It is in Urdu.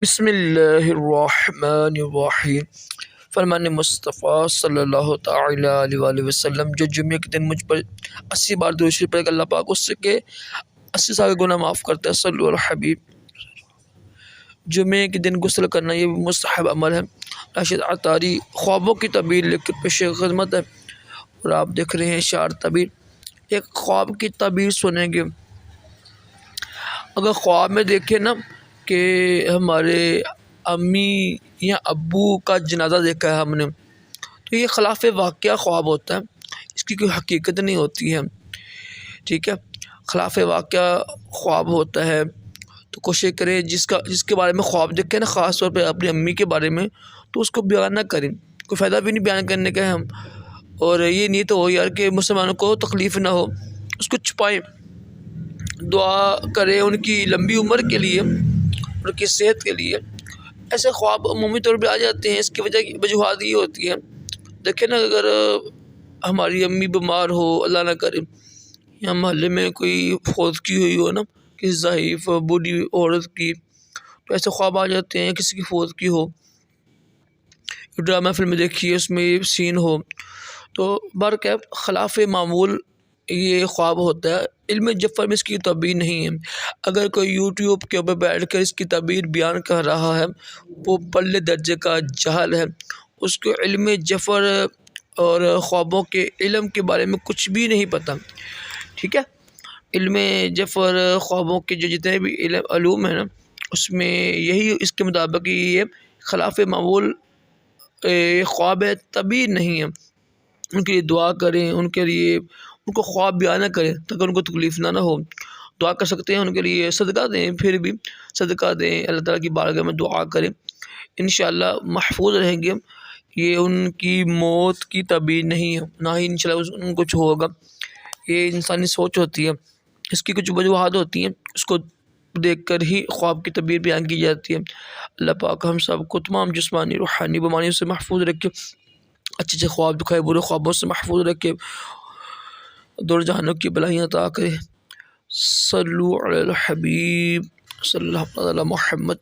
بسم اللہ الرحمن الرحیم۔ فرمان مصطفیٰ صلی اللہ تعالیٰ علیہ وآلہ وسلم، جو جمعے کے دن مجھ پر 80 بار درود شریف پڑھے گا، اللہ پاک اس کے 80 سال کے گناہ معاف کرتا ہے۔ صلو علی الحبیب۔ جمعے کے دن غسل کرنا یہ مستحب عمل ہے۔ راشد عطاری خوابوں کی تعبیر لکھ کے پیش خدمت ہے، اور آپ دیکھ رہے ہیں اشعار تعبیر۔ ایک خواب کی تعبیر سنیں گے۔ اگر خواب میں دیکھیں نا کہ ہمارے امی یا ابو کا جنازہ دیکھا ہے ہم نے، تو یہ خلاف واقعہ خواب ہوتا ہے، اس کی کوئی حقیقت نہیں ہوتی ہے، ٹھیک ہے۔ خلاف واقعہ خواب ہوتا ہے تو کوشش کریں جس کے بارے میں خواب دیکھیں نا، خاص طور پہ اپنی امی کے بارے میں، تو اس کو بیان نہ کریں، کوئی فائدہ بھی نہیں بیان کرنے کا ہے ہم، اور یہ نیت ہو یار کہ مسلمانوں کو تکلیف نہ ہو، اس کو چھپائیں، دعا کریں ان کی لمبی عمر کے لیے، ان کی صحت کے لیے۔ ایسے خواب عمومی طور پہ آ جاتے ہیں، اس کی وجوہات یہ ہوتی ہے، دیکھیں نا اگر ہماری امی بیمار ہو، اللہ نہ کرے، یا محلے میں کوئی فوت کی ہوئی ہو نا، کسی ضعیف بوڑھی عورت کی، تو ایسے خواب آ جاتے ہیں، کسی کی فوت کی ہو، ڈرامہ فلم دیکھیے اس میں یہ سین ہو، تو برکیف خلاف معمول یہ خواب ہوتا ہے۔ علم جفر میں اس کی تعبیر نہیں ہے۔ اگر کوئی یوٹیوب کے اوپر بیٹھ کر اس کی تعبیر بیان کر رہا ہے، وہ پلے درجے کا جاہل ہے، اس کو علم جفر اور خوابوں کے علم کے بارے میں کچھ بھی نہیں پتہ، ٹھیک ہے۔ علم جفر خوابوں کے جو جتنے بھی علوم ہیں نا، اس میں یہی اس کے مطابق یہ خلاف معمول خواب ہے، تعبیر نہیں ہے۔ ان کے لیے دعا کریں، ان کے لیے ان کو خواب بیان نہ کریں تاکہ ان کو تکلیف نہ ہو۔ دعا کر سکتے ہیں ان کے لیے، صدقہ دیں، پھر بھی صدقہ دیں، اللہ تعالیٰ کی بارگاہ میں دعا کریں، انشاءاللہ محفوظ رہیں گے۔ یہ ان کی موت کی تعبیر نہیں ہے، نہ ہی انشاءاللہ ان کو کچھ ہوگا، یہ انسانی سوچ ہوتی ہے، اس کی کچھ وجوہات ہوتی ہیں، اس کو دیکھ کر ہی خواب کی تعبیر بیان کی جاتی ہے۔ اللہ پاک ہم سب کو تمام جسمانی روحانی بیماریوں سے محفوظ رکھے، اچھے اچھے خواب دکھائے، برے خوابوں سے محفوظ رکھے، دور جہانوں کی بلائیاں عطا کرے۔ صلو علی الحبیب صلی اللہ علیہ محمد۔